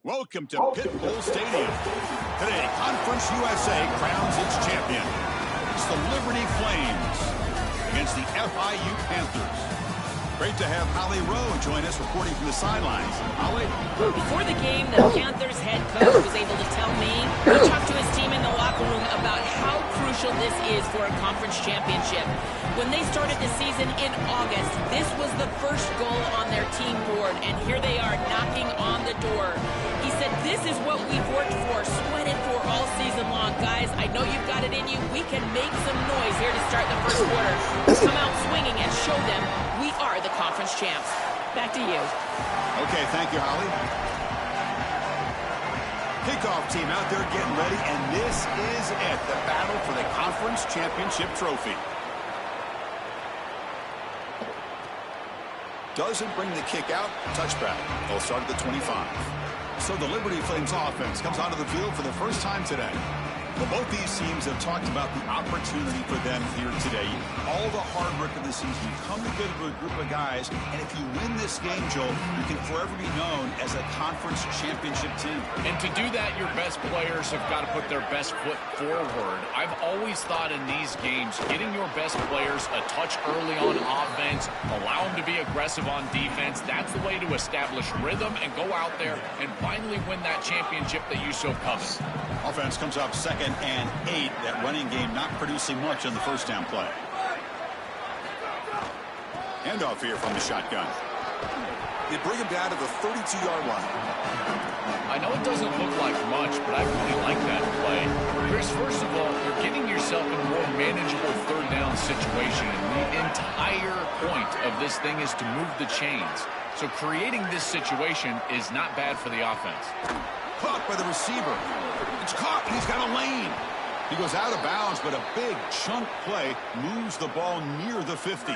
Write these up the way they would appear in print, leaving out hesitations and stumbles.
Welcome to Pitbull Stadium. Today, Conference USA crowns its champion. It's the Liberty Flames against the FIU Panthers. Great to have Holly Rowe join us reporting from the sidelines. Holly? Before the game, the Panthers head coach was able to tell me he talked to his team in the locker room about how crucial this is for a conference championship. When they started the season in August, this was the first goal on their team board, and here they are knocking on the door. He said, this is what we've worked for, sweated for all season long. Guys, I know you've got it in you. We can make some noise here to start the first quarter. Come out swinging and show them we are the conference champs. Back to you. Okay, thank you, Holly. Kickoff team out there getting ready, and this is it, the battle for the conference championship trophy. Doesn't bring the kick out, touchback. They'll start at the 25. So the Liberty Flames offense comes onto the field for the first time today. Well, both these teams have talked about the opportunity for them here today. All the hard work of the season, you come together with a group of guys, and if you win this game, Joel, you can forever be known as a conference championship team. And to do that, your best players have got to put their best foot forward. I've always thought in these games, getting your best players a touch early on offense, allow them to be aggressive on defense, that's the way to establish rhythm and go out there and finally win that championship that you so covet. Offense comes up 2nd and 8. That running game not producing much on the first down play. Handoff here from the shotgun. They bring him down to the 32-yard line. I know it doesn't look like much, but I really like that play. Chris, first of all, you're getting yourself in a more manageable third down situation, and the entire point of this thing is to move the chains. So creating this situation is not bad for the offense. Caught by the receiver. It's caught, and he's got a lane. He goes out of bounds, but a big chunk play moves the ball near the 50.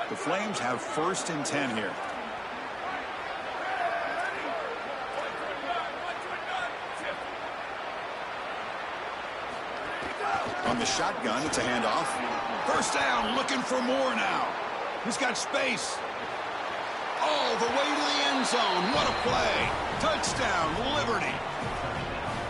The Flames have 1st and 10 here. On the shotgun, it's a handoff. First down, looking for more now. He's got space. All the way to the end zone. What a play. Touchdown, Liberty.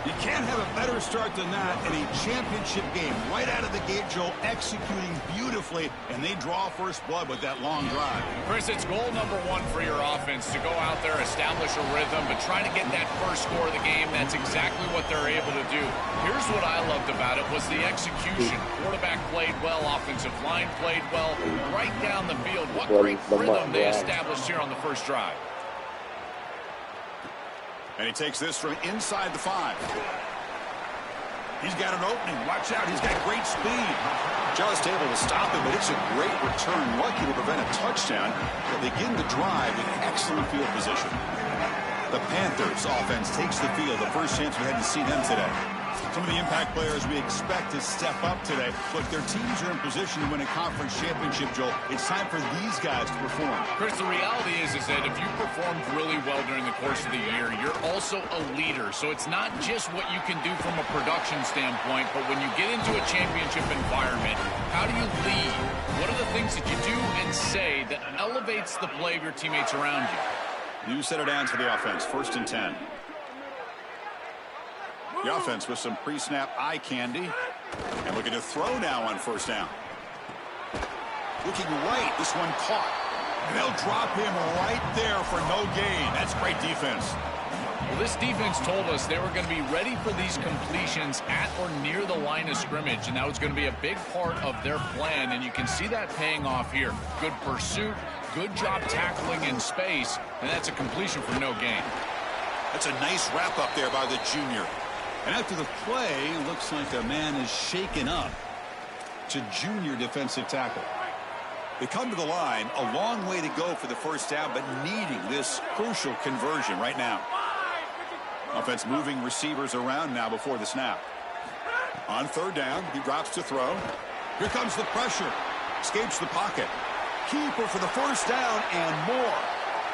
You can't have a better start than that in a championship game. Right out of the gate, Joel, executing beautifully, and they draw first blood with that long drive. Chris, it's goal number 1 for your offense to go out there, establish a rhythm, but try to get that first score of the game. That's exactly what they're able to do. Here's what I loved about it was the execution. Quarterback played well, offensive line played well, right down the field. What great rhythm they established here on the first drive. And he takes this from inside the 5. He's got an opening. Watch out. He's got great speed. Just able to stop him, but it's a great return. Lucky to prevent a touchdown. They begin the drive with excellent field position. The Panthers offense takes the field. The first chance we had to see them today. Some of the impact players we expect to step up today. Look, their teams are in position to win a conference championship, Joel. It's time for these guys to perform. Chris, the reality is that if you performed really well during the course of the year, you're also a leader. So it's not just what you can do from a production standpoint, but when you get into a championship environment, how do you lead? What are the things that you do and say that elevates the play of your teammates around you? New set of downs for the offense. 1st and 10. The offense with some pre-snap eye candy. And looking to throw now on first down. Looking right. This one caught. And they'll drop him right there for no gain. That's great defense. Well, this defense told us they were going to be ready for these completions at or near the line of scrimmage, and that was going to be a big part of their plan, and you can see that paying off here. Good pursuit, good job tackling in space, and that's a completion for no gain. That's a nice wrap up there by the junior. And after the play, looks like the man is shaken up. It's a junior defensive tackle. They come to the line, a long way to go for the first down, but needing this crucial conversion right now. Offense moving receivers around now before the snap. On 3rd down, he drops to throw. Here comes the pressure. Escapes the pocket. Keeper for the first down and more.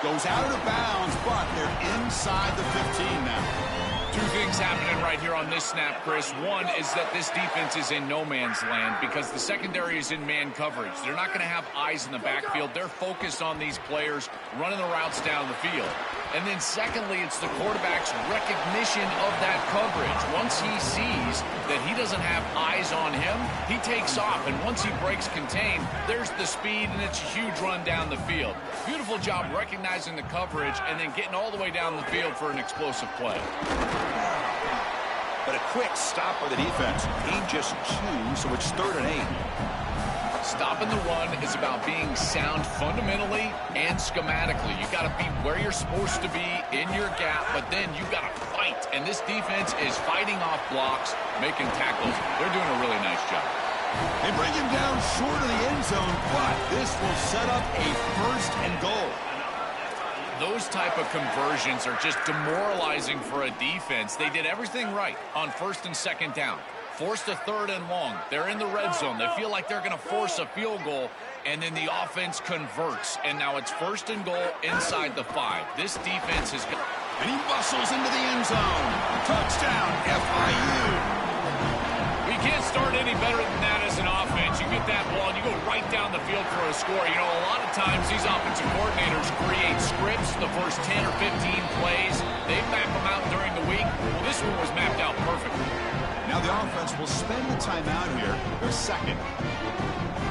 Goes out of bounds, but they're inside the 15 now. Two things happening right here on this snap, Chris. One is that this defense is in no man's land because the secondary is in man coverage. They're not going to have eyes in the backfield. They're focused on these players running the routes down the field. And then secondly, it's the quarterback's recognition of that coverage. Once he sees that he doesn't have eyes on him, he takes off. And once he breaks contain, there's the speed, and it's a huge run down the field. Beautiful job recognizing the coverage and then getting all the way down the field for an explosive play. But a quick stop by the defense. Gain just 2, so it's 3rd and 8. Stopping the run is about being sound fundamentally and schematically. You got to be where you're supposed to be in your gap, but then you got to fight. And this defense is fighting off blocks, making tackles. They're doing a really nice job. They bring him down short of the end zone, but this will set up a 1st and goal. Those type of conversions are just demoralizing for a defense. They did everything right on 1st and 2nd down. Forced a 3rd and long. They're in the red zone. They feel like they're going to force a field goal, and then the offense converts. And now it's 1st and goal inside the 5. This defense has got... And he bustles into the end zone. Touchdown, FIU. You can't start any better than that as an offense. You get that ball, and you go right down the field for a score. You know, a lot of times these offensive coordinators create scripts the first 10 or 15 plays. They map them out during the week. Well, this one was mapped out perfectly. Now the offense will spend the timeout here. Their 2nd.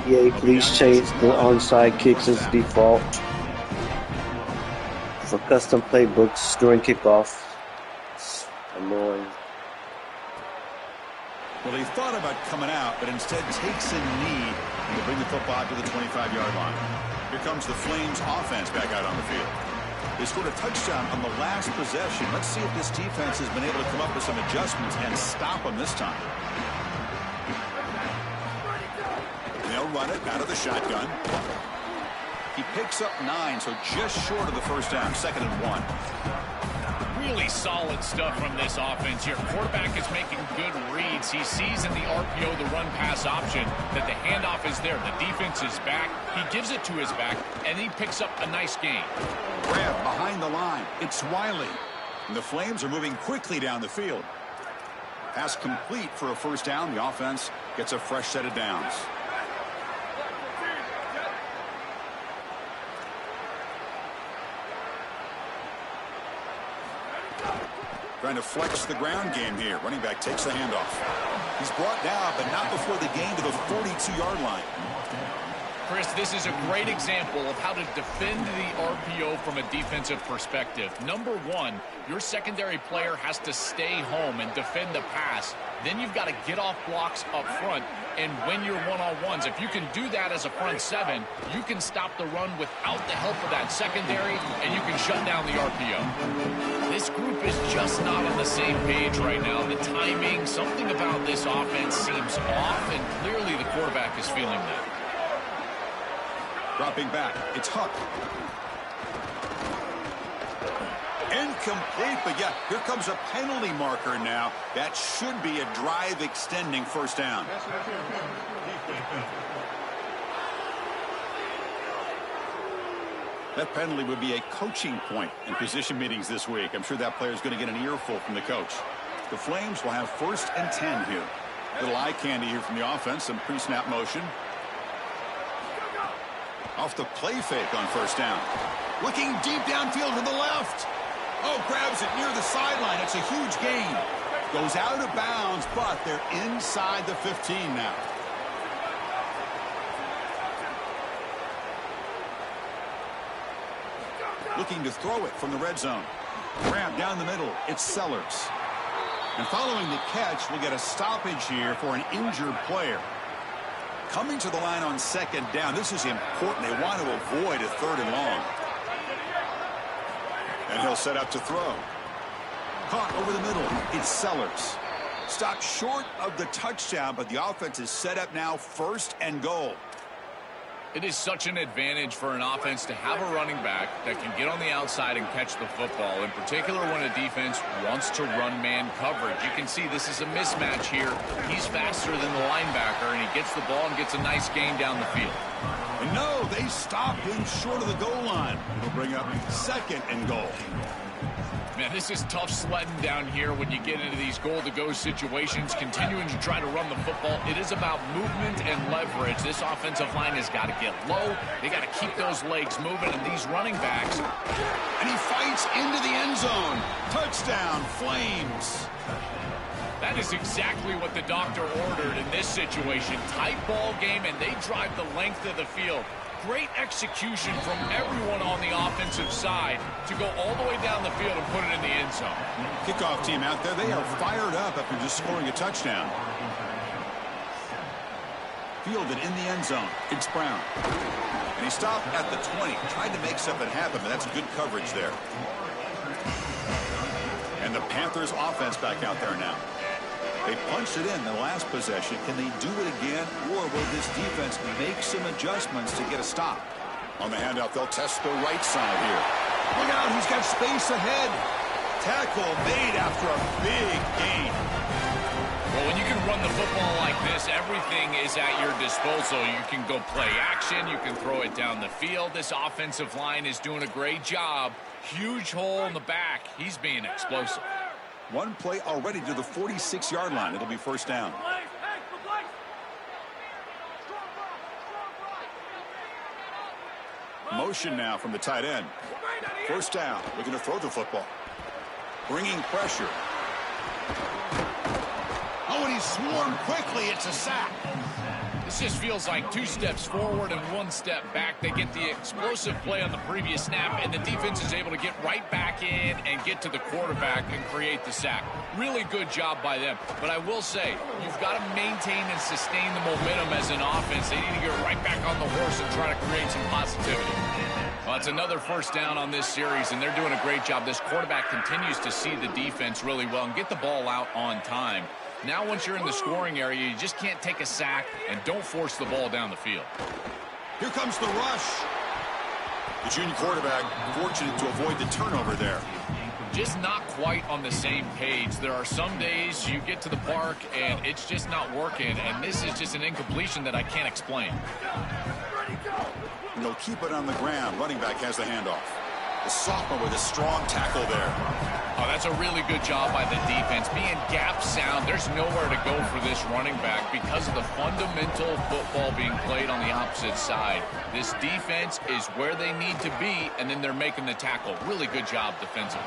Yeah, please change the onside kicks as default for custom playbooks during kickoff. It's annoying. Well, he thought about coming out, but instead takes a knee to bring the football to the 25-yard line. Here comes the Flames offense back out on the field. They scored a touchdown on the last possession. Let's see if this defense has been able to come up with some adjustments and stop them this time. They'll run it out of the shotgun. He picks up 9, so just short of the 1st down, 2nd and 1. Really solid stuff from this offense here. Quarterback is making good reads. He sees in the RPO, the run-pass option, that the handoff is there. The defense is back. He gives it to his back, and he picks up a nice gain. Grab behind the line. It's Wiley. And the Flames are moving quickly down the field. Pass complete for a 1st down. The offense gets a fresh set of downs. Trying to flex the ground game here. Running back takes the handoff. He's brought down, but not before the gain to the 42-yard line. Chris, this is a great example of how to defend the RPO from a defensive perspective. Number one, your secondary player has to stay home and defend the pass. Then you've got to get off blocks up front and win your one-on-ones. If you can do that as a front 7, you can stop the run without the help of that secondary, and you can shut down the RPO. This group is just not on the same page right now. The timing, something about this offense seems off, and clearly the quarterback is feeling that. Dropping back, it's Huck. Incomplete, but yeah, here comes a penalty marker now. That should be a drive-extending 1st down. That penalty would be a coaching point in position meetings this week. I'm sure that player is going to get an earful from the coach. The Flames will have 1st and 10 here. Little eye candy here from the offense, some pre-snap motion. Off the play fake on 1st down. Looking deep downfield to the left. Oh, grabs it near the sideline. It's a huge gain. Goes out of bounds, but they're inside the 15 now. Looking to throw it from the red zone. Grab down the middle. It's Sellers. And following the catch, we'll get a stoppage here for an injured player. Coming to the line on 2nd down. This is important. They want to avoid a 3rd and long. And he'll set up to throw. Caught over the middle. It's Sellers. Stopped short of the touchdown, but the offense is set up now 1st and goal. It is such an advantage for an offense to have a running back that can get on the outside and catch the football, in particular when a defense wants to run man coverage. You can see this is a mismatch here. He's faster than the linebacker, and he gets the ball and gets a nice gain down the field. And no, they stop him short of the goal line. It'll bring up 2nd and goal. Man, this is tough sledding down here when you get into these goal-to-go situations, continuing to try to run the football. It is about movement and leverage. This offensive line has got to get low. They got to keep those legs moving, and these running backs. And he fights into the end zone. Touchdown, Flames. That is exactly what the doctor ordered in this situation. Tight ball game, and they drive the length of the field. Great execution from everyone on the offensive side to go all the way down the field and put it in the end zone. Kickoff team out there, they are fired up after just scoring a touchdown. Fielded in the end zone. It's Brown. And he stopped at the 20. Tried to make something happen, but that's good coverage there. And the Panthers offense back out there now. They punched it in the last possession. Can they do it again, or will this defense make some adjustments to get a stop? On the handout, they'll test the right side here. Look out, he's got space ahead. Tackle made after a big gain. Well, when you can run the football like this, everything is at your disposal. You can go play action. You can throw it down the field. This offensive line is doing a great job. Huge hole in the back. He's being explosive. One play already to the 46-yard line. It'll be first down. Motion now from the tight end. First down. Looking to throw the football. Bringing pressure. Oh, and he's swarmed quickly. It's a sack. This just feels like 2 steps forward and 1 step back. They get the explosive play on the previous snap, and the defense is able to get right back in and get to the quarterback and create the sack. Really good job by them. But I will say, you've got to maintain and sustain the momentum as an offense. They need to get right back on the horse and try to create some positivity. Well, it's another first down on this series, and they're doing a great job. This quarterback continues to see the defense really well and get the ball out on time. Now, once you're in the scoring area, you just can't take a sack and don't force the ball down the field. Here comes the rush. The junior quarterback fortunate to avoid the turnover there. Just not quite on the same page. There are some days you get to the park and it's just not working, and this is just an incompletion that I can't explain. And they'll keep it on the ground. Running back has the handoff. The sophomore with a strong tackle there. Oh, that's a really good job by the defense. Being gap sound, there's nowhere to go for this running back because of the fundamental football being played on the opposite side. This defense is where they need to be, and then they're making the tackle. Really good job defensively.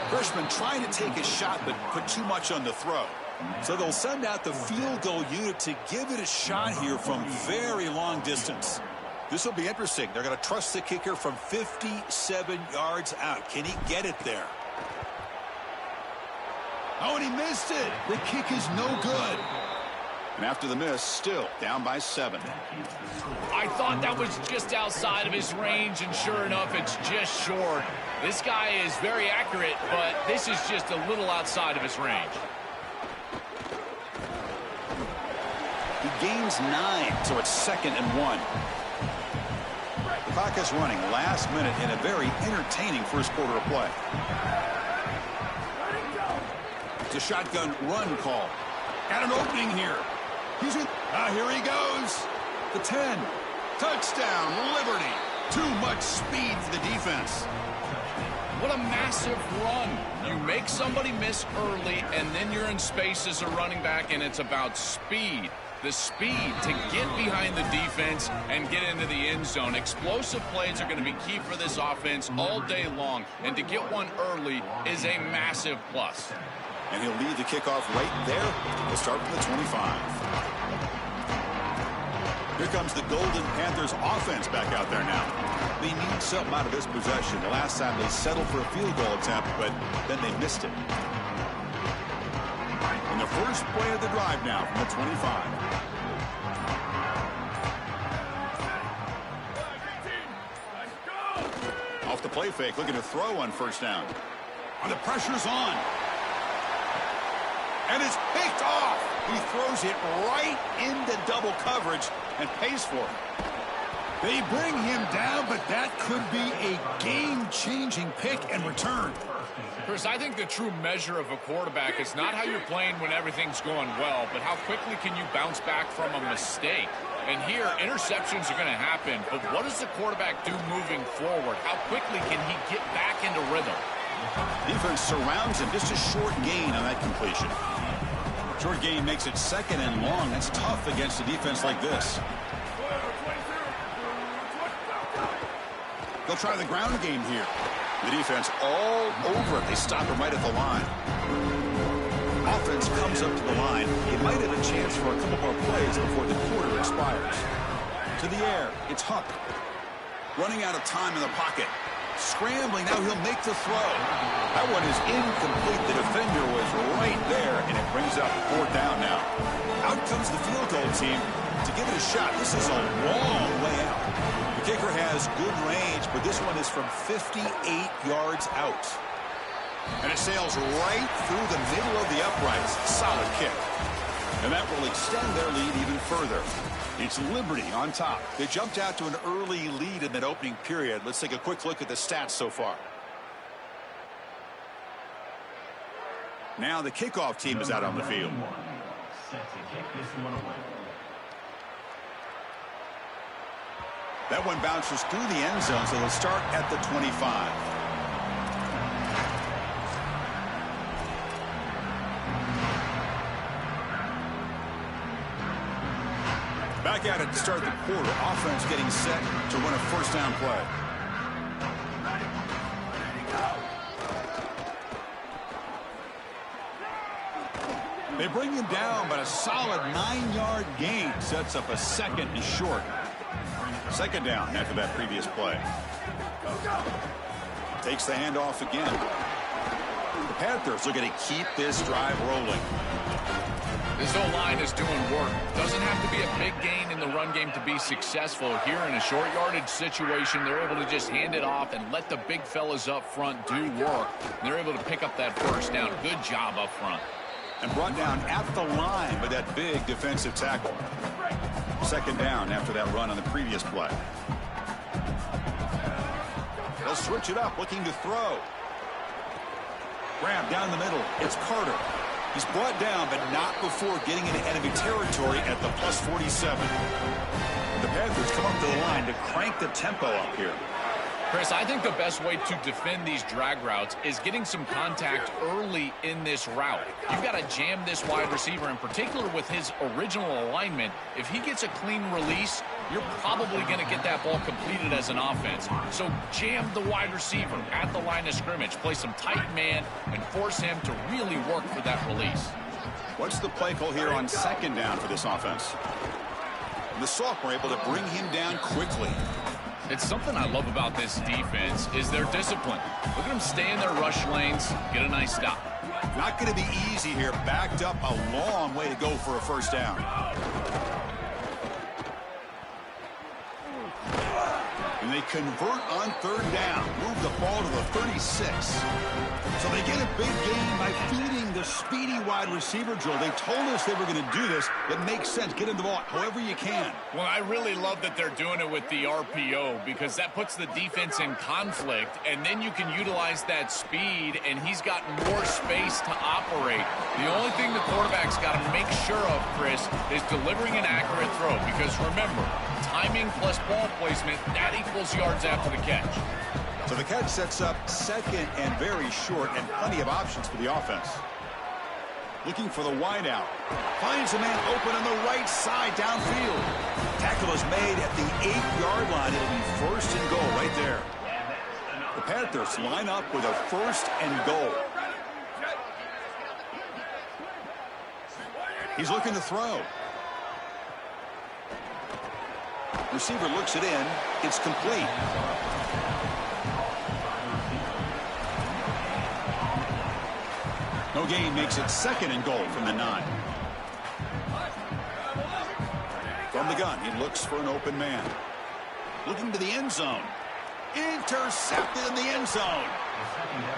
Freshman trying to take a shot, but put too much on the throw. So they'll send out the field goal unit to give it a shot here from very long distance. This will be interesting. They're going to trust the kicker from 57 yards out. Can he get it there? Oh, and he missed it. The kick is no good. And after the miss, still down by 7. I thought that was just outside of his range, and sure enough, it's just short. This guy is very accurate, but this is just a little outside of his range. He gains 9, so it's 2nd and 1. The clock is running last minute in a very entertaining first quarter of play. It's a shotgun run call. Got an opening here. Here he goes. The 10. Touchdown, Liberty. Too much speed for the defense. What a massive run. You make somebody miss early, and then you're in space as a running back, and it's about speed. The speed to get behind the defense and get into the end zone. Explosive plays are going to be key for this offense all day long, and to get one early is a massive plus. And he'll lead the kickoff right there. We'll start from the 25. Here comes the Golden Panthers offense back out there now. They need something out of this possession. The last time they settled for a field goal attempt, but then they missed it. And the first play of the drive now from the 25. Off the play fake, looking to throw on first down. And the pressure's on. And it's picked off. He throws it right into double coverage and pays for it. They bring him down, but that could be a game-changing pick and return. Chris, I think the true measure of a quarterback is not how you're playing when everything's going well, but how quickly can you bounce back from a mistake. And here, interceptions are going to happen, but what does the quarterback do moving forward? How quickly can he get back into rhythm? Defense surrounds him. Just a short gain on that completion. Short gain makes it 2nd and long. That's tough against a defense like this. They'll try the ground game here. The defense all over it. They stop him right at the line. Offense comes up to the line. He might have a chance for a couple more plays before the quarter expires. To the air. It's Huck. Running out of time in the pocket. Scrambling. Now he'll make the throw. That one is incomplete. The defender was right there, and it brings up 4th down now. Out comes the field goal team to give it a shot. This is a long way out. The kicker has good range, but this one is from 58 yards out. And it sails right through the middle of the uprights. Solid kick. And that will extend their lead even further. It's Liberty on top. They jumped out to an early lead in that opening period. Let's take a quick look at the stats so far. Now the kickoff team is out on the field. That one bounces through the end zone, so they'll start at the 25. Back at it to start the quarter. Offense getting set to run a 1st down play. They bring him down, but a solid 9-yard gain sets up a 2nd and short. 2nd down after that previous play. Takes the handoff again. The Panthers are going to keep this drive rolling. This O-line is doing work. Doesn't have to be a big gain in the run game to be successful. Here in a short yardage situation, they're able to just hand it off and let the big fellas up front do work. They're able to pick up that 1st down. Good job up front. And brought down at the line by that big defensive tackle. 2nd down after that run on the previous play. They'll switch it up, looking to throw. Grab down the middle. It's Carter. He's brought down, but not before getting into enemy territory at the +47. The Panthers come up to the line to crank the tempo up here. Chris, I think the best way to defend these drag routes is getting some contact early in this route. You've got to jam this wide receiver, in particular with his original alignment. If he gets a clean release, you're probably going to get that ball completed as an offense. So jam the wide receiver at the line of scrimmage, play some tight man, and force him to really work for that release. What's the play call here on 2nd down for this offense? The sophomore able to bring him down quickly. It's something I love about this defense is their discipline. Look at them stay in their rush lanes, get a nice stop. Not going to be easy here. Backed up a long way to go for a 1st down. And they convert on 3rd down. Move the ball to the 36. So they get a big gain by feeding the speedy wide receiver drill. They told us they were going to do this. It makes sense. Get him the ball however you can. Well, I really love that they're doing it with the RPO because that puts the defense in conflict, and then you can utilize that speed, and he's got more space to operate. The only thing the quarterback's got to make sure of, Chris, is delivering an accurate throw because, remember, timing plus ball placement, that equals yards after the catch. So the catch sets up 2nd and very short and plenty of options for the offense. Looking for the wide out. Finds a man open on the right side downfield. Tackle is made at the 8-yard line. It'll be 1st and goal right there. The Panthers line up with a 1st and goal. He's looking to throw. Receiver looks it in. It's complete. No gain makes it 2nd and goal from the 9. From the gun, he looks for an open man. Looking to the end zone. Intercepted in the end zone.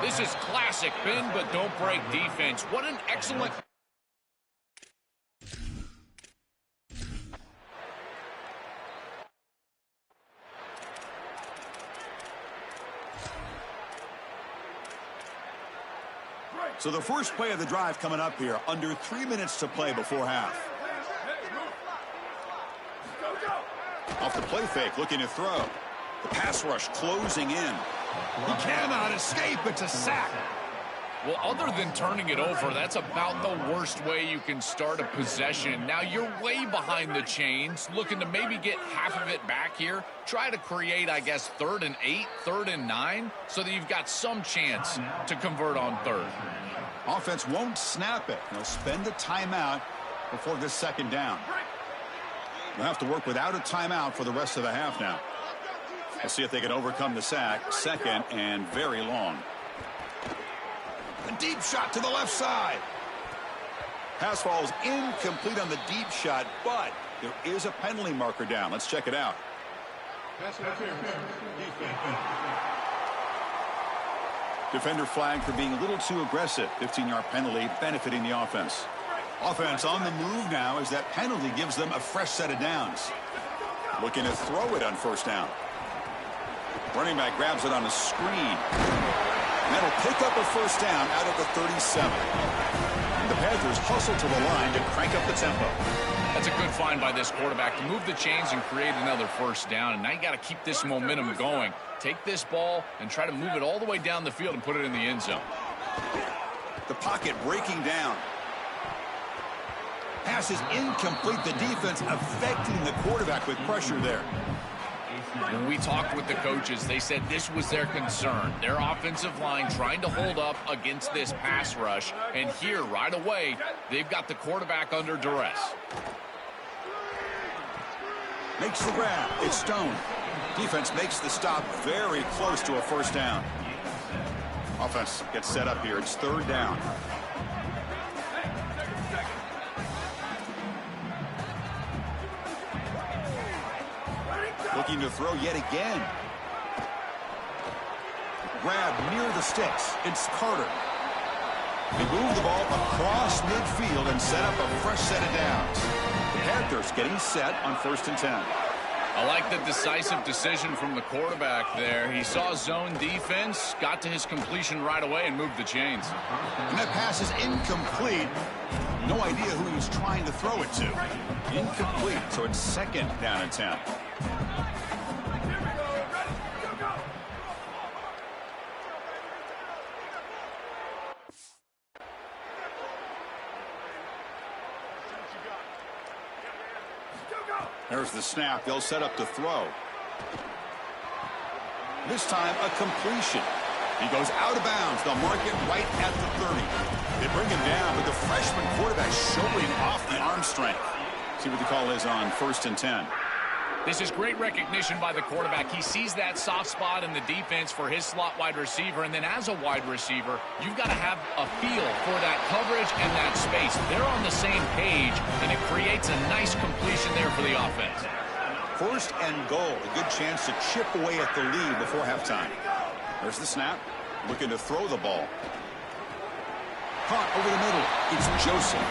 This is classic bend but don't break defense. What an excellent... So the first play of the drive coming up here, under 3 minutes to play before half. Off the play fake, looking to throw. The pass rush closing in. He cannot escape. It's a sack. Well, other than turning it over, that's about the worst way you can start a possession. Now, you're way behind the chains, looking to maybe get half of it back here. Try to create, I guess, 3rd and 8, 3rd and 9, so that you've got some chance to convert on 3rd. Offense won't snap it. They'll spend the timeout before this 2nd down. They'll have to work without a timeout for the rest of the half now. We'll see if they can overcome the sack. 2nd and very long. A deep shot to the left side. Pass falls incomplete on the deep shot, but there is a penalty marker down. Let's check it out. Defender flagged for being a little too aggressive. 15-yard penalty benefiting the offense. Offense on the move now as that penalty gives them a fresh set of downs. Looking to throw it on 1st down. Running back grabs it on a screen. And that'll pick up a 1st down out of the 37. And the Panthers hustle to the line to crank up the tempo. That's a good find by this quarterback to move the chains and create another 1st down. And now you got to keep this momentum going. Take this ball and try to move it all the way down the field and put it in the end zone. The pocket breaking down. Pass is incomplete. The defense affecting the quarterback with pressure there. When we talked with the coaches, they said this was their concern. Their offensive line trying to hold up against this pass rush. And here, right away, they've got the quarterback under duress. Makes the grab. It's Stone. Defense makes the stop very close to a 1st down. Offense gets set up here. It's 3rd down. Looking to throw yet again. Grab near the sticks. It's Carter. They move the ball across midfield and set up a fresh set of downs. The Panthers getting set on 1st and 10. I like the decisive decision from the quarterback there. He saw zone defense, got to his completion right away, and moved the chains. And that pass is incomplete. No idea who he was trying to throw it to. Incomplete, so it's 2nd down and 10. There's the snap. They'll set up to throw. This time, a completion. He goes out of bounds. They'll mark it right at the 30. They bring him down, but the freshman quarterback showing off the arm strength. See what the call is on 1st and 10. This is great recognition by the quarterback. He sees that soft spot in the defense for his slot wide receiver, and then as a wide receiver, you've got to have a feel for that coverage and that space. They're on the same page, and it creates a nice completion there for the offense. 1st and goal. A good chance to chip away at the lead before halftime. There's the snap. Looking to throw the ball. Caught over the middle. It's Joseph.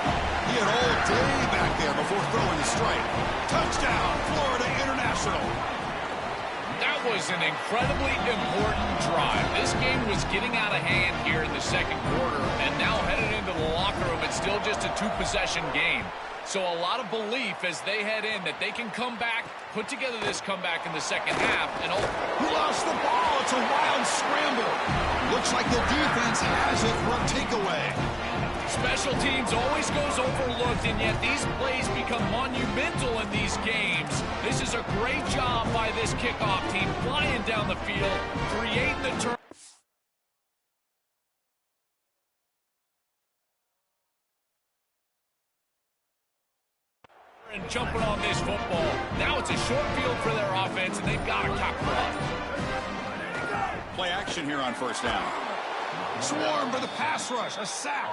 He had all day back there before throwing the strike. Touchdown, Florida International. That was an incredibly important drive. This game was getting out of hand here in the 2nd quarter, and now headed into the locker room, it's still just a 2-possession game. So a lot of belief as they head in that they can come back, put together this comeback in the 2nd half. And who lost the ball? It's a wild scramble. Looks like the defense has it for a takeaway. Special teams always goes overlooked, and yet these plays become monumental in these games. This is a great job by this kickoff team, flying down the field, creating the turn. And jumping on this football. Now it's a short field for their offense, and they've got to capitalize. Play action here on 1st down. Swarm for the pass rush, a sack.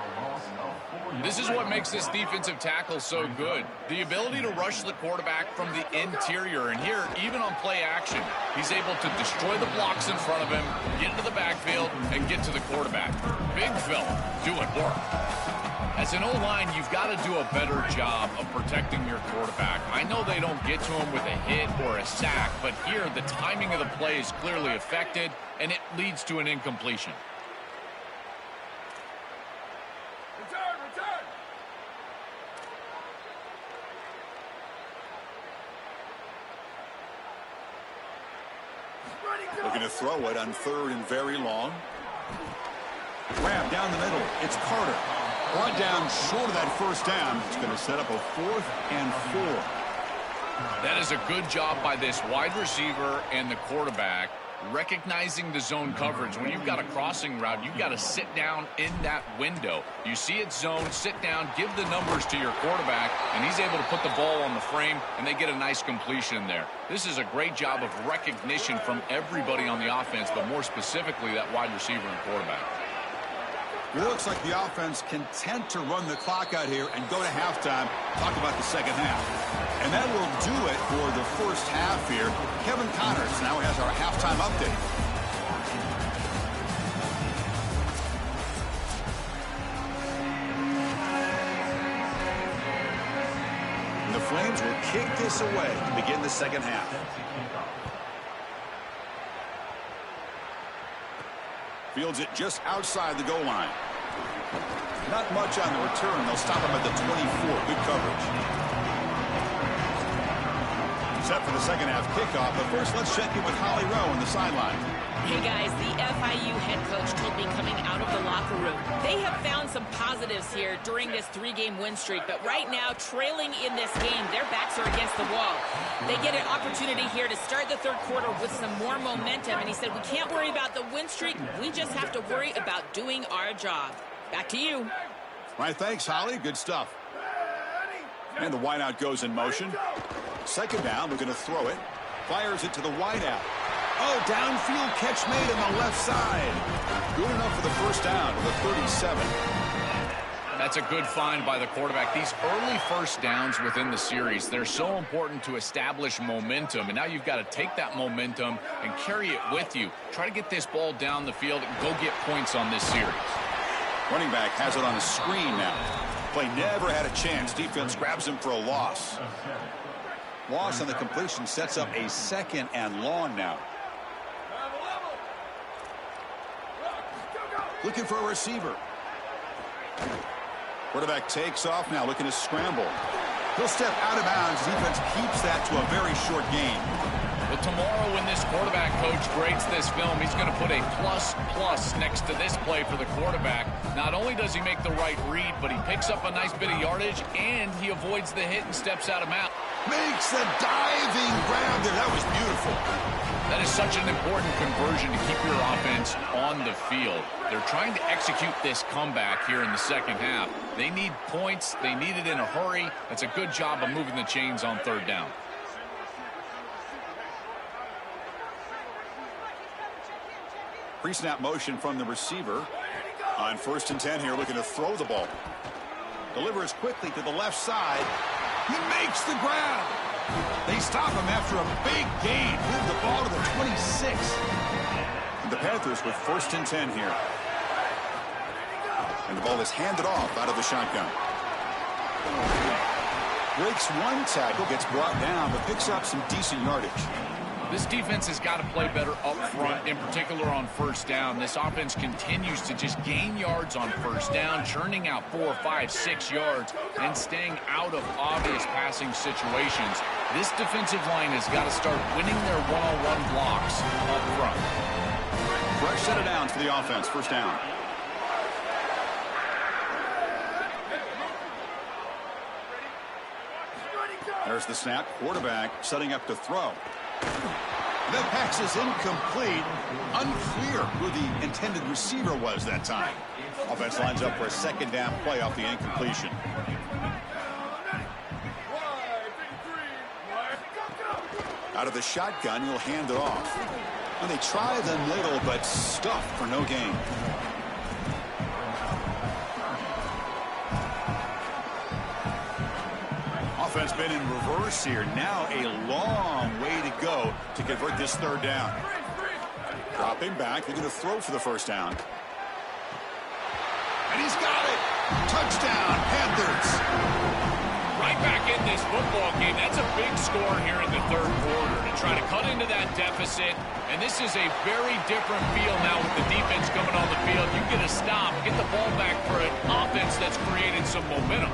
This is what makes this defensive tackle so good. The ability to rush the quarterback from the interior. And here, even on play action, he's able to destroy the blocks in front of him, get into the backfield, and get to the quarterback. Big fella doing work. As an O-line, you've got to do a better job of protecting your quarterback. I know they don't get to him with a hit or a sack, but here the timing of the play is clearly affected, and it leads to an incompletion. Looking to throw it on 3rd and very long. Grab down the middle. It's Carter. Brought down short of that first down. It's going to set up a 4th and 4. That is a good job by this wide receiver and the quarterback recognizing the zone coverage. When you've got a crossing route, you've got to sit down in that window. You see it zone, sit down, give the numbers to your quarterback, and he's able to put the ball on the frame, and they get a nice completion there. This is a great job of recognition from everybody on the offense, but more specifically that wide receiver and quarterback. It looks like the offense content to run the clock out here and go to halftime. Talk about the second half. And that will do it for the first half here. Kevin Connors now has our halftime update. And the Flames will kick this away to begin the second half. Fields it just outside the goal line. Not much on the return. They'll stop him at the 24. Good coverage. Set for the second half kickoff. But first, let's check in with Holly Rowe on the sideline. Hey guys, the FIU head coach told me coming out of the locker room, they have found some positives here during this 3-game win streak, but right now, trailing in this game, their backs are against the wall. They get an opportunity here to start the third quarter with some more momentum, and he said, we can't worry about the win streak, we just have to worry about doing our job. Back to you. All right, thanks, Holly. Good stuff. And the wideout goes in motion. Second down, we're going to throw it. Fires it to the wideout. Oh, downfield catch made on the left side. Good enough for the first down to the 37. That's a good find by the quarterback. These early first downs within the series, they're so important to establish momentum. And now you've got to take that momentum and carry it with you. Try to get this ball down the field and go get points on this series. Running back has it on a screen now. Play never had a chance. Defense grabs him for a loss. Loss on the completion sets up a 2nd and long now. Looking for a receiver. Quarterback takes off now, looking to scramble. He'll step out of bounds. Defense keeps that to a very short gain. But tomorrow when this quarterback coach grades this film, he's going to put a plus next to this play for the quarterback. Not only does he make the right read, but he picks up a nice bit of yardage, and he avoids the hit and steps out of bounds. Makes the diving grab there. That was beautiful. That is such an important conversion to keep your offense on the field. They're trying to execute this comeback here in the second half. They need points. They need it in a hurry. That's a good job of moving the chains on third down. Pre-snap motion from the receiver. On 1st and 10 here, looking to throw the ball. Delivers quickly to the left side. He makes the grab. They stop him after a big gain. Move the ball to the 26. And the Panthers with 1st and 10 here. And the ball is handed off out of the shotgun. Breaks one tackle, gets brought down, but picks up some decent yardage. This defense has got to play better up front, in particular on first down. This offense continues to just gain yards on first down, churning out 4, 5, 6 yards, and staying out of obvious passing situations. This defensive line has got to start winning their one-on-one blocks up front. Fresh set of downs for the offense. First down. There's the snap. Quarterback setting up to throw. That pass is incomplete. Unclear who the intended receiver was that time. Offense lines up for a 2nd down play off the incompletion. Out of the shotgun, he'll hand it off. And they try the middle, but stuffed for no gain. Offense been in reverse here. Now a long way to go to convert this third down. Dropping back. They're going to throw for the first down. And he's got it. Touchdown, Panthers. Right back in this football game. That's a big score here in the third quarter to try to cut into that deficit. And this is a very different feel now with the defense coming on the field. You get a stop, get the ball back for an offense that's created some momentum.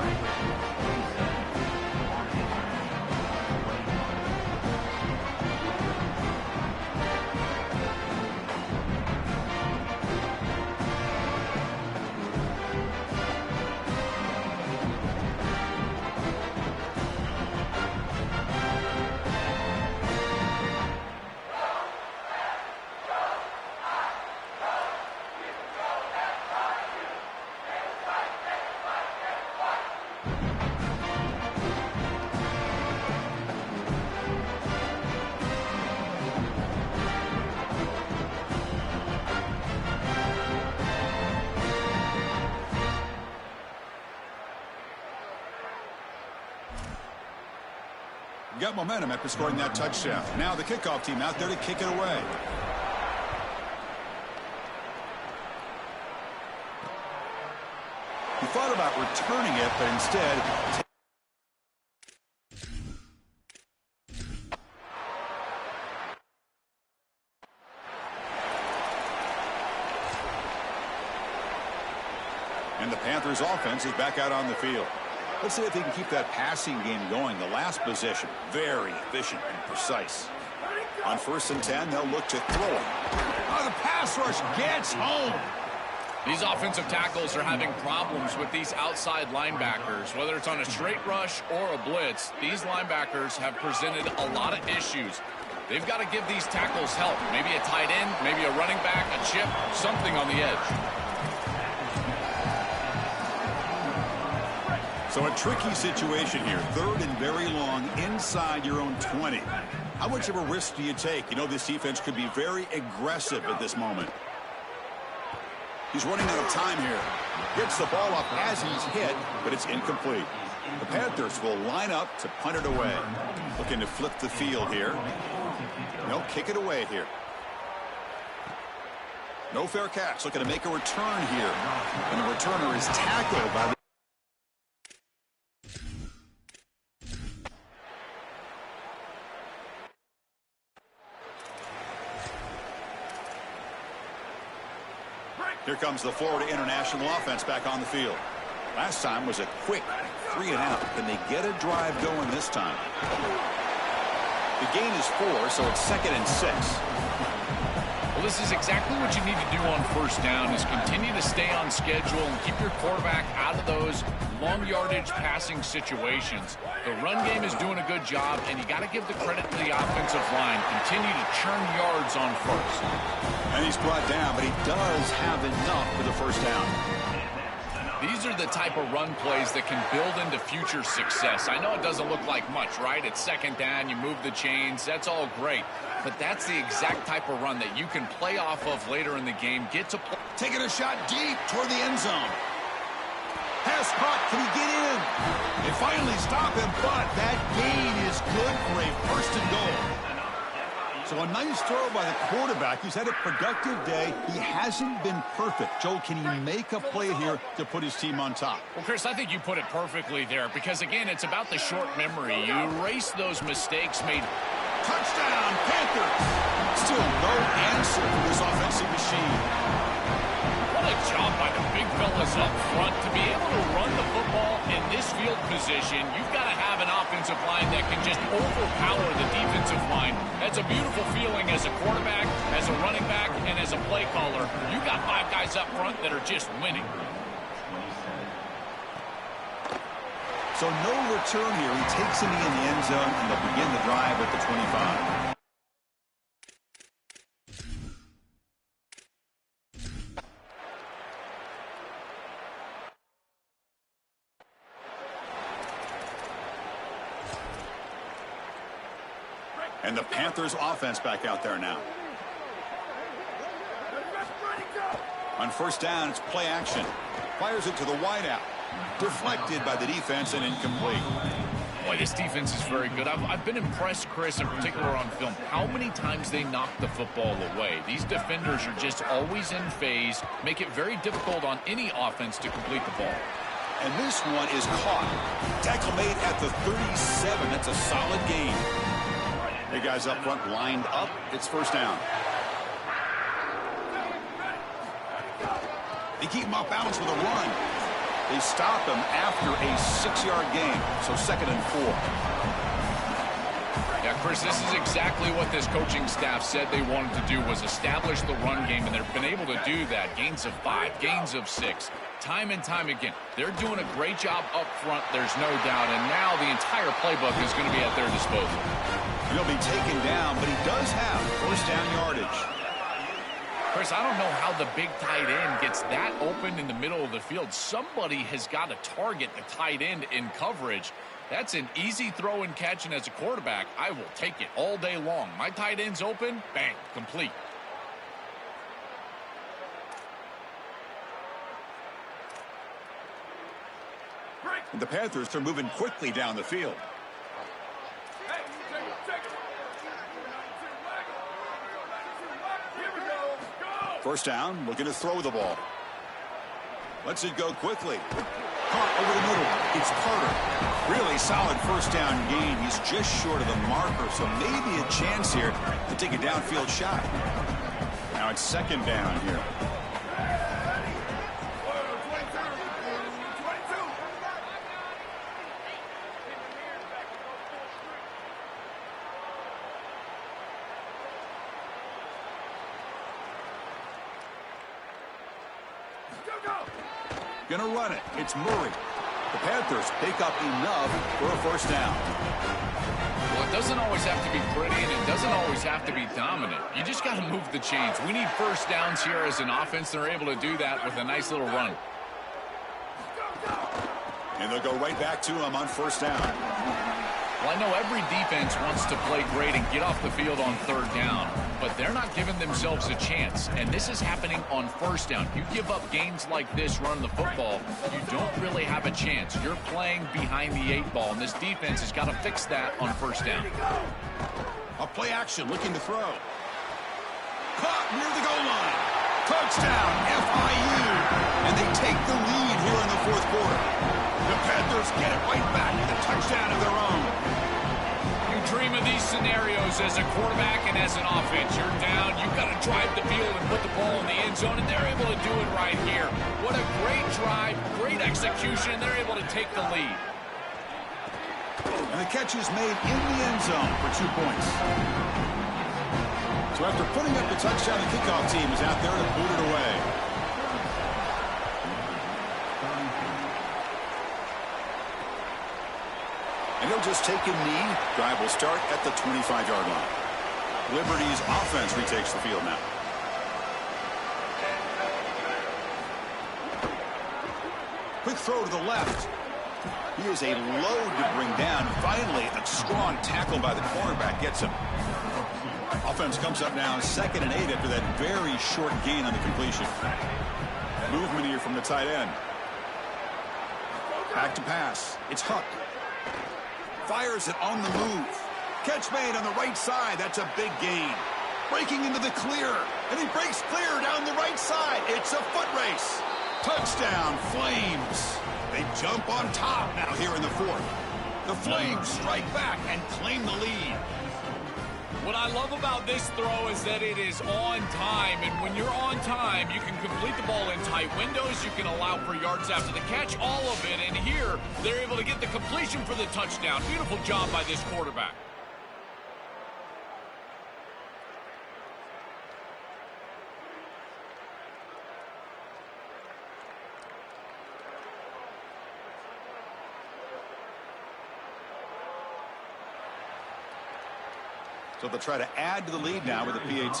Got momentum after scoring that touchdown. Now the kickoff team out there to kick it away. He thought about returning it, but instead... And the Panthers offense is back out on the field. Let's see if they can keep that passing game going. The last possession, very efficient and precise. On 1st and 10, they'll look to throw it. Oh, the pass rush gets home. These offensive tackles are having problems with these outside linebackers. Whether it's on a straight rush or a blitz, these linebackers have presented a lot of issues. They've got to give these tackles help. Maybe a tight end, maybe a running back, a chip, something on the edge. So a tricky situation here. 3rd and very long inside your own 20. How much of a risk do you take? You know, this defense could be very aggressive at this moment. He's running out of time here. Gets the ball up as he's hit, but it's incomplete. The Panthers will line up to punt it away. Looking to flip the field here. They'll kick it away here. No fair catch. Looking to make a return here. And the returner is tackled by the... Here comes the Florida International offense back on the field. Last time was a quick 3-and-out. Can they get a drive going this time? The gain is 4, so it's 2nd and 6. Well, this is exactly what you need to do on 1st down is continue to stay on schedule and keep your quarterback out of those long yardage passing situations. The run game is doing a good job, and you got to give the credit to the offensive line. Continue to churn yards on 1st. And he's brought down, but he does have enough for the 1st down. These are the type of run plays that can build into future success. I know it doesn't look like much, right? It's 2nd down, you move the chains, that's all great. But that's the exact type of run that you can play off of later in the game. Get to play. Taking a shot deep toward the end zone. Pass caught, can he get in? They finally stop him, but that gain is good for a 1st and goal. So a nice throw by the quarterback. He's had a productive day. He hasn't been perfect. Joe, can he make a play here to put his team on top? Well, Chris, I think you put it perfectly there because, again, it's about the short memory. You erase those mistakes made. Touchdown, Panthers! Still no answer for this offensive machine. What a job by the big fellas up front. To be able to run the football in this field position, you've got to have an offensive line that can just overpower the defensive line. That's a beautiful feeling as a quarterback, as a running back, and as a play caller. You got 5 guys up front that are just winning. So no return here. He takes him in the end zone, and they'll begin the drive at the 25. And the Panthers offense back out there now. On 1st down, it's play action. Fires it to the wideout. Deflected by the defense and incomplete. Boy, this defense is very good. I've been impressed, Chris, in particular on film, how many times they knock the football away. These defenders are just always in phase, make it very difficult on any offense to complete the ball. And this one is caught. Tackle made at the 37. That's a solid gain. The guys up front lined up. It's 1st down. They keep him off balance with a run. They stop him after a 6-yard gain. So 2nd and 4. Yeah, Chris, this is exactly what this coaching staff said they wanted to do was establish the run game, and they've been able to do that. Gains of 5, gains of 6. Time and time again. They're doing a great job up front, there's no doubt. And now the entire playbook is going to be at their disposal. He'll be taken down, but he does have 1st down yardage. Chris, I don't know how the big tight end gets that open in the middle of the field. Somebody has got to target the tight end in coverage. That's an easy throw and catch, and as a quarterback, I will take it all day long. My tight end's open, bang, complete. And the Panthers are moving quickly down the field. First down, looking to throw the ball. Lets it go quickly. Caught over the middle. It's Carter. Really solid first down gain. He's just short of the marker, so maybe a chance here to take a downfield shot. Now it's second down here. Gonna run it. It's Murray. The Panthers pick up enough for a first down. Well, it doesn't always have to be pretty, and it doesn't always have to be dominant. You just got to move the chains. We need first downs here as an offense. They're able to do that with a nice little run. And they'll go right back to him on first down. Well, I know every defense wants to play great and get off the field on third down, but they're not giving themselves a chance, and this is happening on first down. You give up games like this running the football, you don't really have a chance. You're playing behind the 8 ball, and this defense has got to fix that on first down. A play action looking to throw. Caught near the goal line. Touchdown, FIU. And they take the lead here in the fourth quarter. The Panthers get it right back with a touchdown of their own. You dream of these scenarios as a quarterback and as an offense. You're down, you've got to drive the field and put the ball in the end zone, and they're able to do it right here. What a great drive, great execution, and they're able to take the lead. And the catch is made in the end zone for 2 points. So after putting up the touchdown, the kickoff team is out there to boot it away. And he'll just take a knee. Drive will start at the 25-yard line. Liberty's offense retakes the field now. Quick throw to the left. He is a load to bring down. Finally, a strong tackle by the cornerback gets him. Offense comes up now 2nd and 8 after that very short gain on the completion. Movement here from the tight end. Back to pass. It's Huck. Fires it on the move. Catch made on the right side. That's a big gain. Breaking into the clear. And he breaks clear down the right side. It's a foot race. Touchdown, Flames. They jump on top now here in the fourth. The Flames strike back and claim the lead. What I love about this throw is that it is on time, and when you're on time, you can complete the ball in tight windows, you can allow for yards after the catch, all of it, and here, they're able to get the completion for the touchdown. Beautiful job by this quarterback. So they'll try to add to the lead now with a PAT.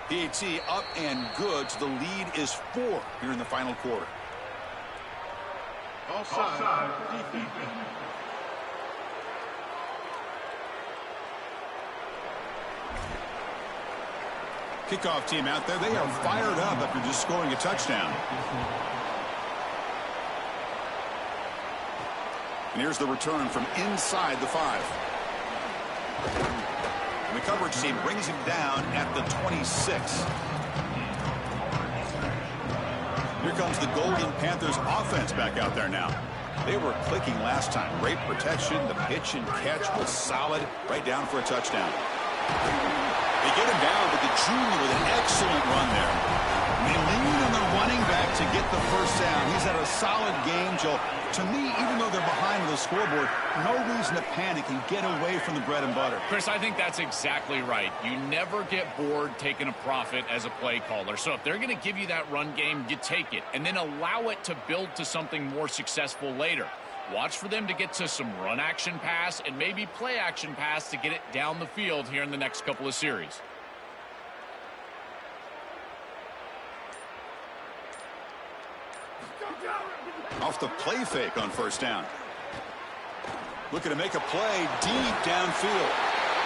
PAT up and good. So the lead is 4 here in the final quarter. Offside. Kickoff team out there. They are fired up after just scoring a touchdown. And here's the return from inside the 5. And the coverage team brings him down at the 26. Here comes the Golden Panthers offense back out there now. They were clicking last time. Great protection. The pitch and catch was solid. Right down for a touchdown. They get him down, but the junior with an excellent run there. And they lean on the running back to get the first down. He's had a solid game, Joe. To me, even though they're behind the scoreboard, no reason to panic and get away from the bread and butter. Chris, I think that's exactly right. You never get bored taking a profit as a play caller. So if they're going to give you that run game, you take it. And then allow it to build to something more successful later. Watch for them to get to some run action pass and maybe play action pass to get it down the field here in the next couple of series. Off the play fake on first down. Looking to make a play deep downfield.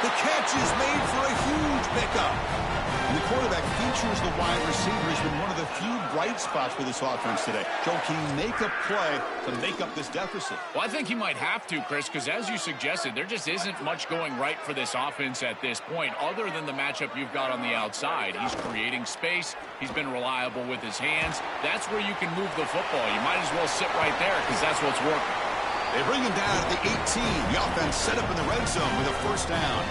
The catch is made for a huge pickup. And the quarterback features the wide receiver has been one of the few bright spots for this offense today. Joe, can he make a play to make up this deficit? Well, I think he might have to, Chris, because as you suggested, there just isn't much going right for this offense at this point, other than the matchup you've got on the outside. He's creating space. He's been reliable with his hands. That's where you can move the football. You might as well sit right there because that's what's working. They bring him down at the 18. The offense set up in the red zone with a first down.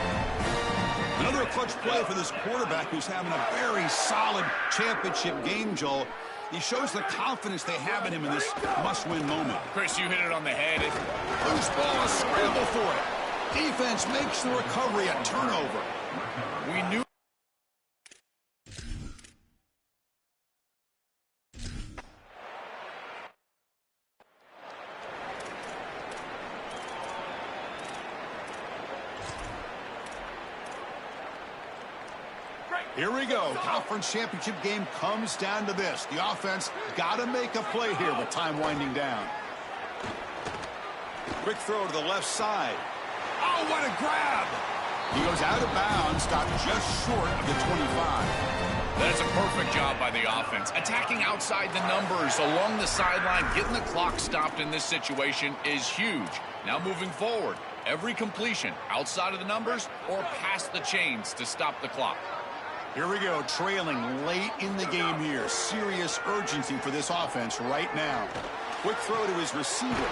Another clutch play for this quarterback who's having a very solid championship game, Joel. He shows the confidence they have in him in this must-win moment. Chris, you hit it on the head. Loose ball, a scramble for it. Defense makes the recovery a turnover. We knew. Here we go. Conference championship game comes down to this. The offense got to make a play here with time winding down. Quick throw to the left side. Oh, what a grab! He goes out of bounds, stopped just short of the 25. That's a perfect job by the offense. Attacking outside the numbers, along the sideline, getting the clock stopped in this situation is huge. Now moving forward, every completion outside of the numbers or past the chains to stop the clock. Here we go, trailing late in the game here. Serious urgency for this offense right now. Quick throw to his receiver.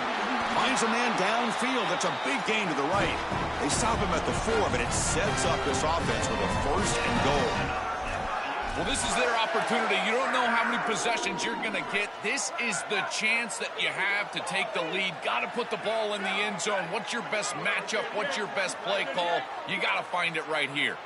Finds a man downfield. That's a big gain to the right. They stop him at the 4, but it sets up this offense with a first and goal. Well, this is their opportunity. You don't know how many possessions you're going to get. This is the chance that you have to take the lead. Got to put the ball in the end zone. What's your best matchup? What's your best play call? You got to find it right here.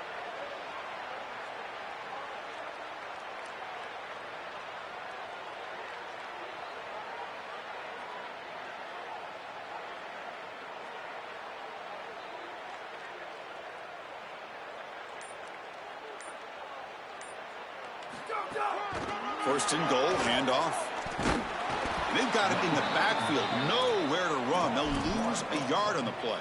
First and goal, handoff. They've got it in the backfield, nowhere to run. They'll lose a yard on the play.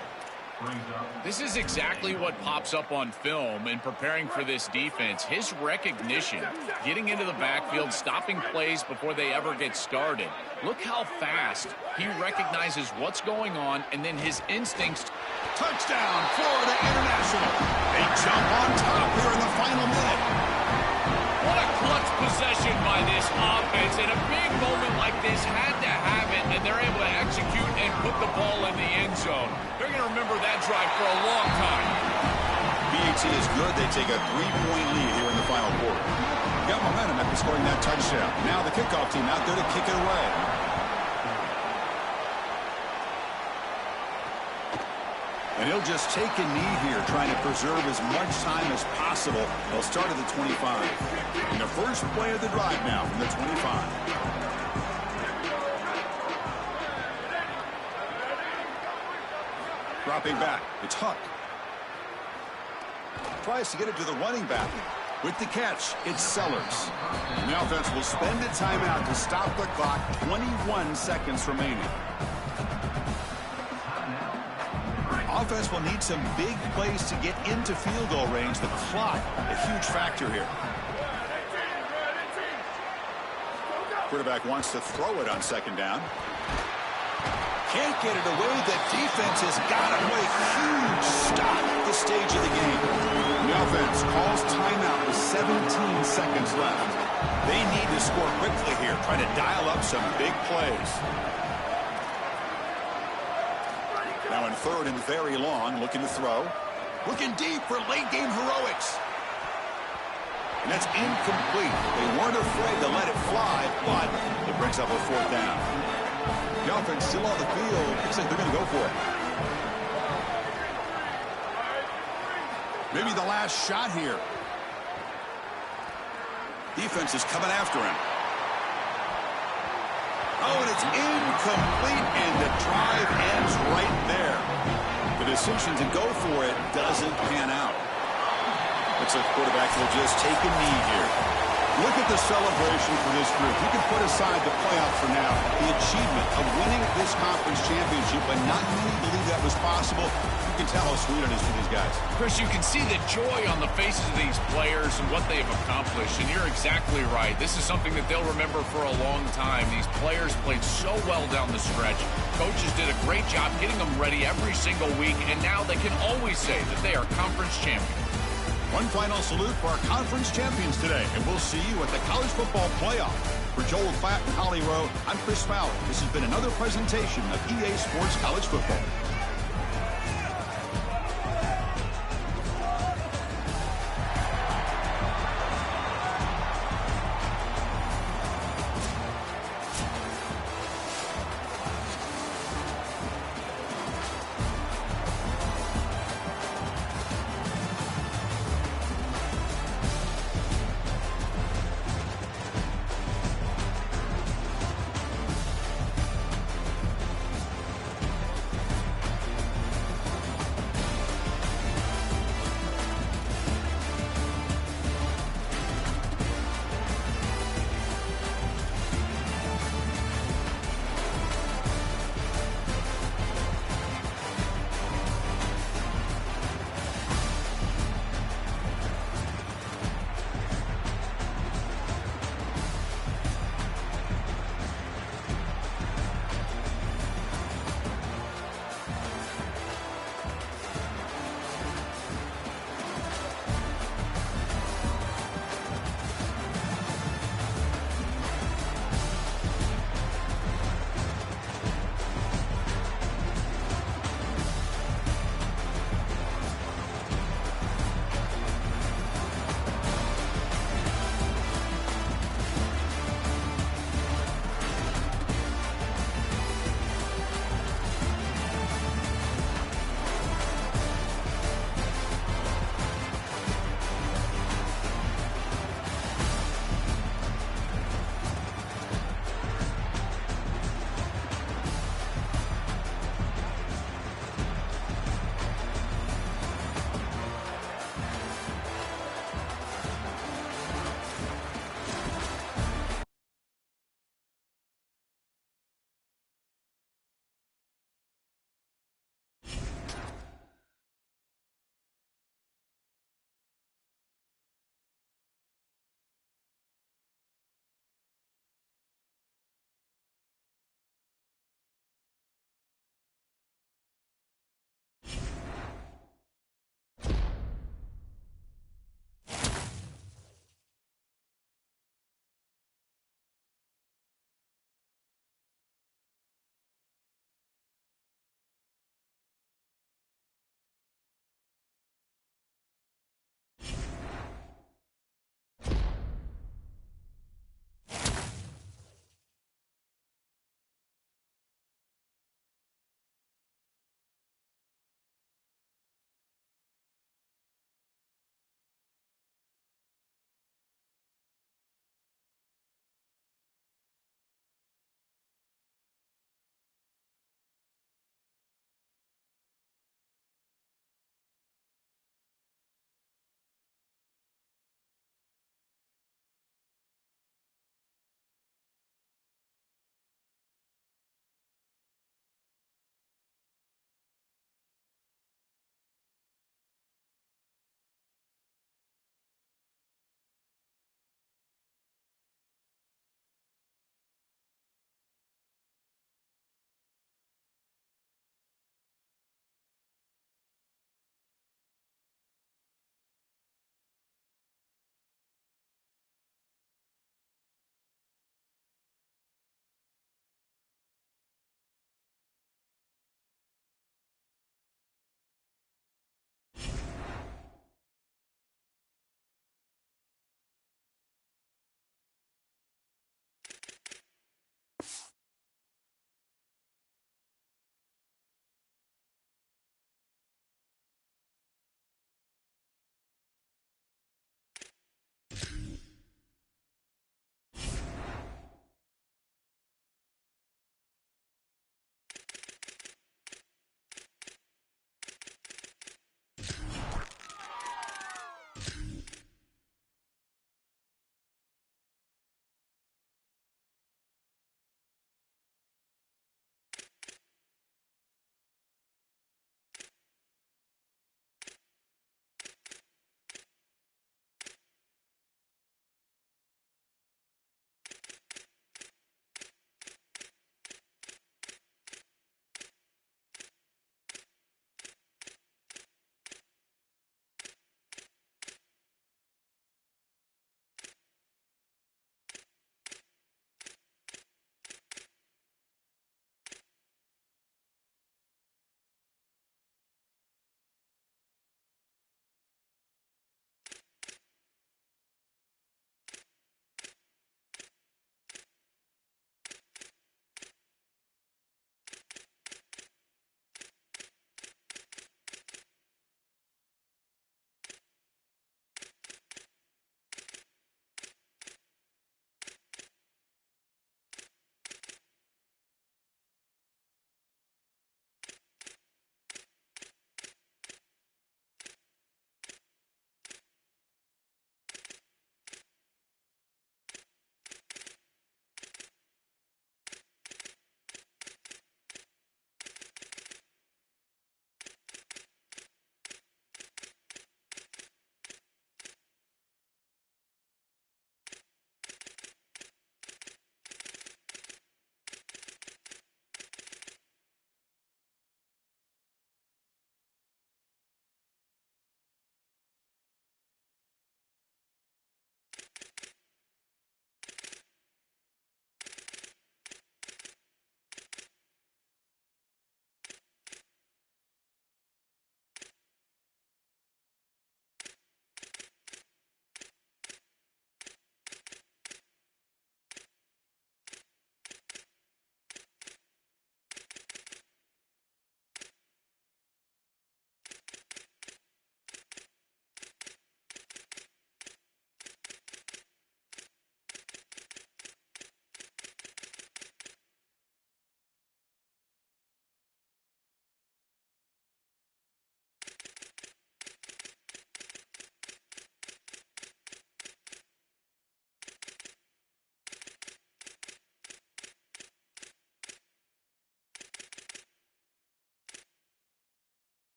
This is exactly what pops up on film in preparing for this defense. His recognition, getting into the backfield, stopping plays before they ever get started. Look how fast he recognizes what's going on, and then his instincts. Touchdown, Florida International. They jump on top here in the final minute. What a clutch possession by this offense. In a big moment like this, had to have it, and they're able to execute and put the ball in the end zone. They're going to remember that drive for a long time. BAT is good. They take a 3-point lead here in the final quarter. Got momentum after scoring that touchdown. Now the kickoff team out there to kick it away. And he'll just take a knee here, trying to preserve as much time as possible. They'll start at the 25. And the first play of the drive now from the 25. Dropping back, it's Huck. Tries to get it to the running back. With the catch, it's Sellers. And the offense will spend a timeout to stop the clock. 21 seconds remaining. Offense will need some big plays to get into field goal range. The clock, a huge factor here. Quarterback wants to throw it on second down. Can't get it away. The defense has got it away. Huge stop at this stage of the game. The offense calls timeout with 17 seconds left. They need to score quickly here, trying to dial up some big plays. Now in third and very long, looking to throw. Looking deep for late-game heroics. And that's incomplete. They weren't afraid to let it fly, but it brings up a fourth down. The offense still on the field. Looks like they're going to go for it. Maybe the last shot here. Defense is coming after him. Oh, and it's incomplete, and the drive ends right there. The decision to go for it doesn't pan out. Looks like the quarterback will just take a knee here. Look at the celebration for this group. You can put aside the playoff for now. The achievement of winning this conference championship, but not many believe that was possible. You can tell how sweet it is for these guys. Chris, you can see the joy on the faces of these players and what they have accomplished, and you're exactly right. This is something that they'll remember for a long time. These players played so well down the stretch. Coaches did a great job getting them ready every single week, and now they can always say that they are conference champions. One final salute for our conference champions today, and we'll see you at the college football playoff. For Joel Klatt and Holly Rowe, I'm Chris Fowler. This has been another presentation of EA Sports College Football.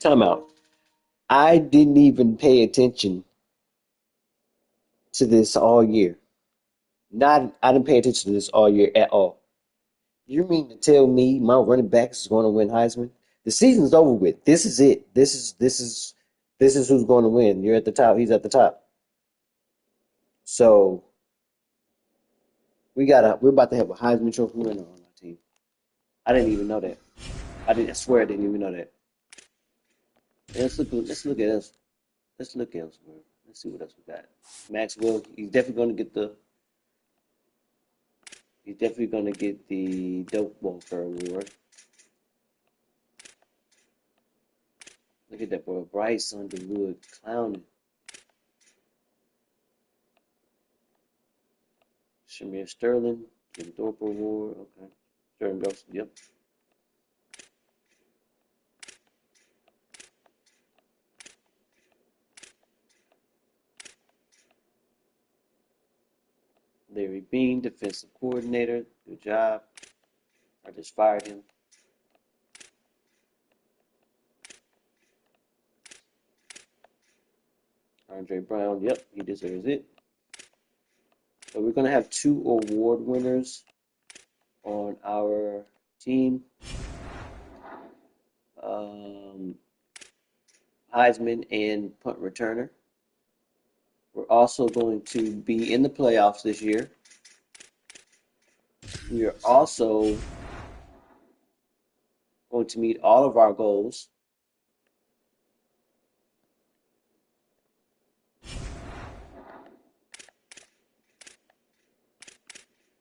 Time out. I didn't even pay attention to this all year. I didn't pay attention to this all year at all. You mean to tell me my running backs is going to win Heisman? The season's over with. This is it. This is who's going to win. You're at the top. He's at the top. So we're about to have a Heisman Trophy winner on our team. I didn't even know that. I swear I didn't even know that. Let's look at us. Let's look elsewhere. Let's see what else we got. Maxwell, he's definitely going to get the Dope Walker Award. Look at that boy, Bryce Underwood clowning. Shamir Sterling, the Dope Award. Okay, Sterling goes. Yep. Larry Bean, defensive coordinator. Good job. I just fired him. Andre Brown, yep, he deserves it. So we're going to have 2 award winners on our team. Heisman and punt returner. We're also going to be in the playoffs this year. We are also going to meet all of our goals.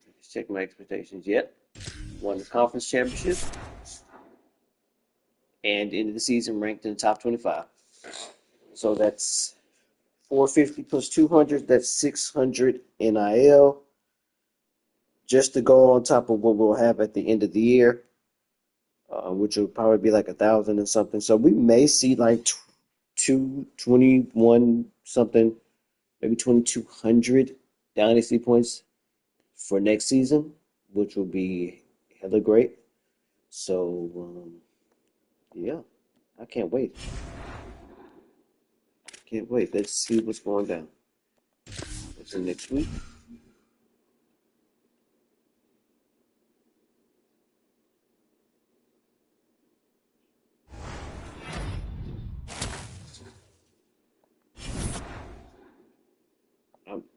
Let's check my expectations. Yep. Won the conference championship. And ended the season ranked in the top 25. So that's 450 plus 200, that's 600 NIL, just to go on top of what we'll have at the end of the year, which will probably be like 1,000 and something. So we may see like 21 something, maybe 2,200 Dynasty points for next season, which will be hella great. So, yeah, I can't wait. Can't wait. Let's see what's going down. What's in next week?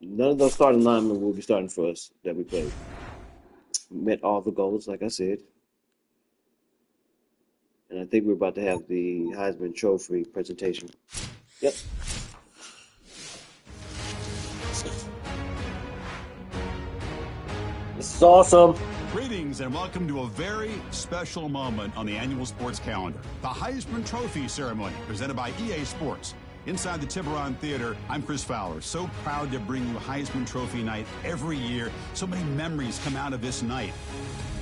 None of those starting linemen will be starting for us that we played. We met all the goals, like I said. And I think we're about to have the Heisman Trophy presentation. Yep. This is awesome. Greetings and welcome to a very special moment on the annual sports calendar. The Heisman Trophy ceremony presented by EA Sports. Inside the Tiburon Theater, I'm Chris Fowler. So proud to bring you Heisman Trophy night every year. So many memories come out of this night.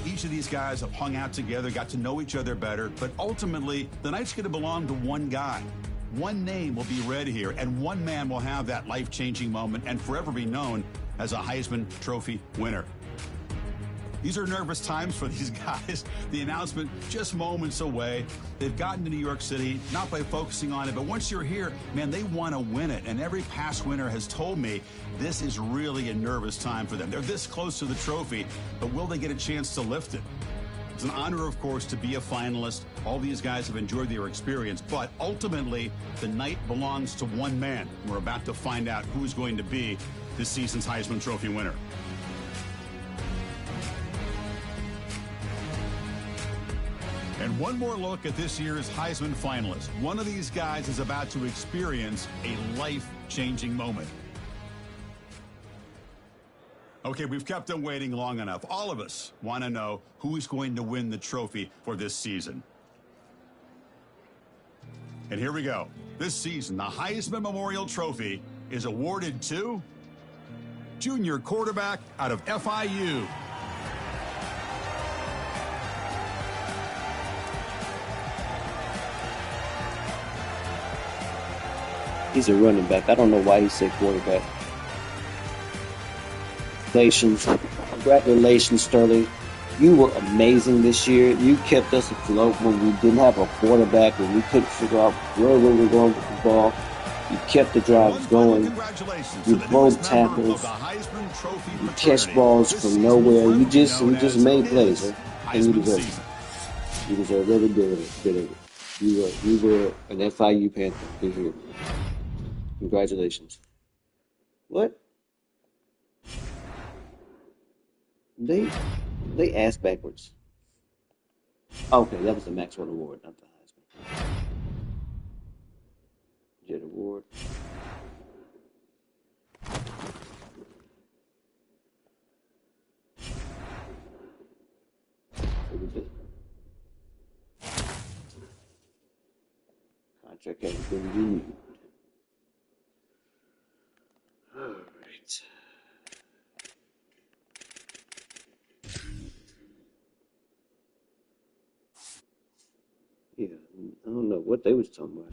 Each of these guys have hung out together, got to know each other better, but ultimately, the night's going to belong to one guy. One name will be read here, and one man will have that life-changing moment and forever be known as a Heisman Trophy winner. These are nervous times for these guys. The announcement just moments away. They've gotten to New York City, not by focusing on it, but once you're here, man, they want to win it. And every past winner has told me this is really a nervous time for them. They're this close to the trophy, but will they get a chance to lift it? It's an honor, of course, to be a finalist. All these guys have enjoyed their experience, but ultimately, the night belongs to one man. We're about to find out who's going to be this season's Heisman Trophy winner. And one more look at this year's Heisman finalist. One of these guys is about to experience a life-changing moment. Okay, we've kept them waiting long enough. All of us want to know who's going to win the trophy for this season. And here we go. This season, the Heisman Memorial Trophy is awarded to junior quarterback out of FIU. He's a running back. I don't know why he said quarterback. Congratulations, Sterling. You were amazing this year. You kept us afloat when we didn't have a quarterback, when we couldn't figure out where we were going with the ball. You kept the drives going. You broke tackles. You catch balls from nowhere. You just made plays, huh? And you deserve it. You deserve every bit of it. You were an FIU Panther this year. Congratulations. What? They ass backwards. Okay, that was the Maxwell Award, not the Heisman. Jet Award. Contract has been renewed. All right. Yeah, I don't know what they was talking about.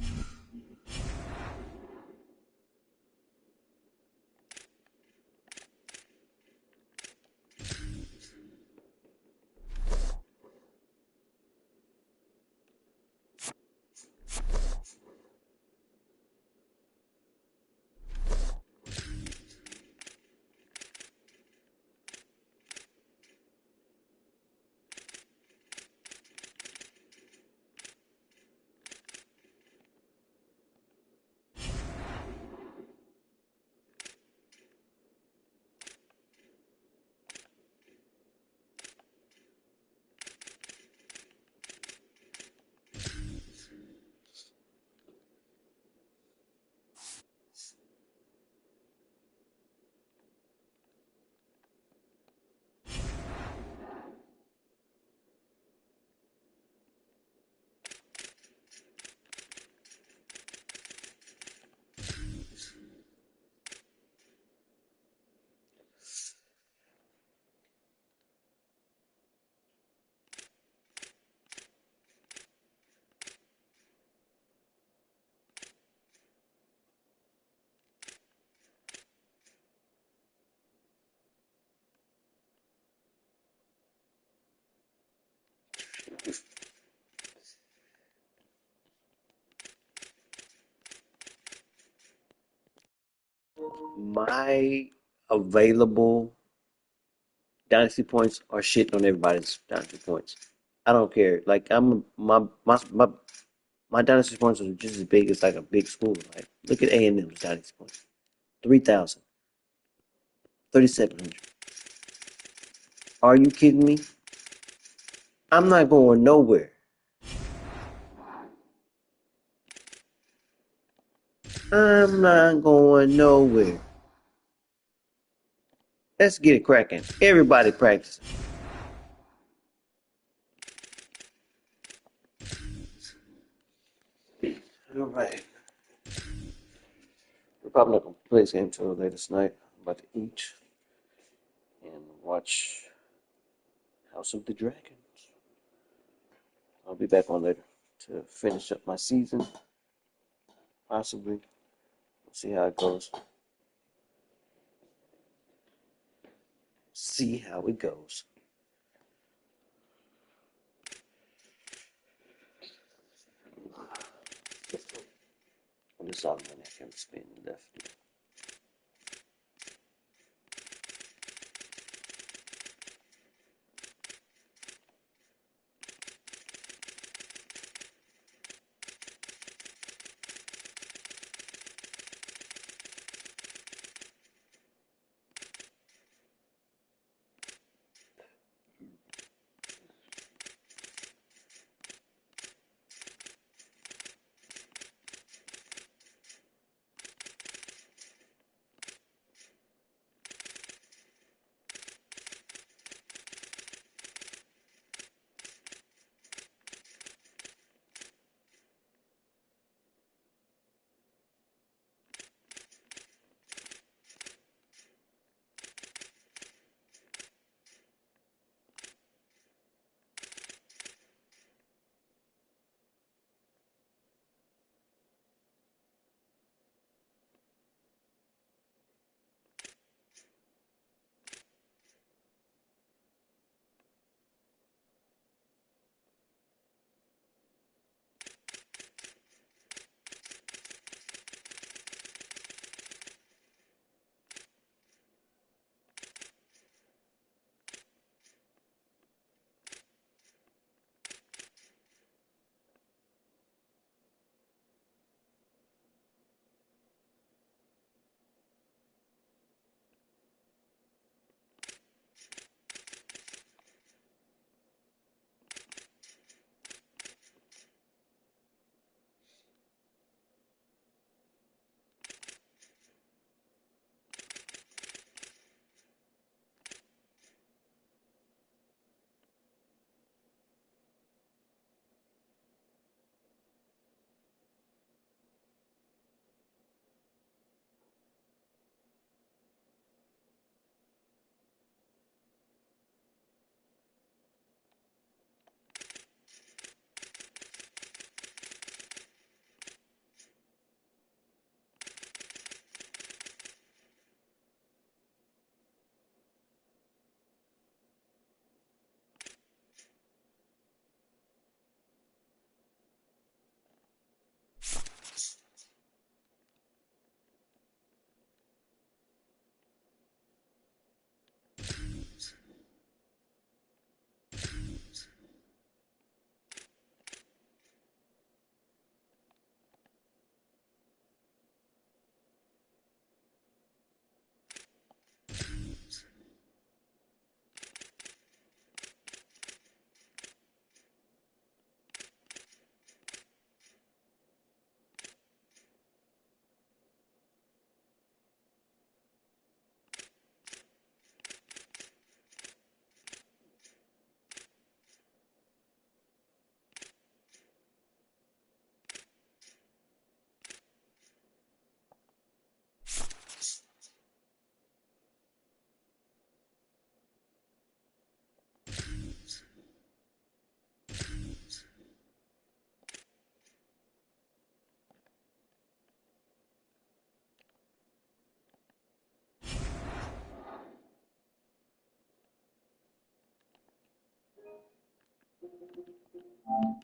My available Dynasty points are shitting on everybody's Dynasty points. I don't care. Like my Dynasty points are just as big as like a big school. Like look at A&M's Dynasty points. 3,000. 3,700. Are you kidding me? I'm not going nowhere. I'm not going nowhere. Let's get it cracking. Everybody practicing. All right. We're probably not going to play this game until later tonight. I'm about to eat and watch House of the Dragons. I'll be back on later to finish up my season, possibly. We'll see how it goes. See how it goes. What is all the money I can spend left?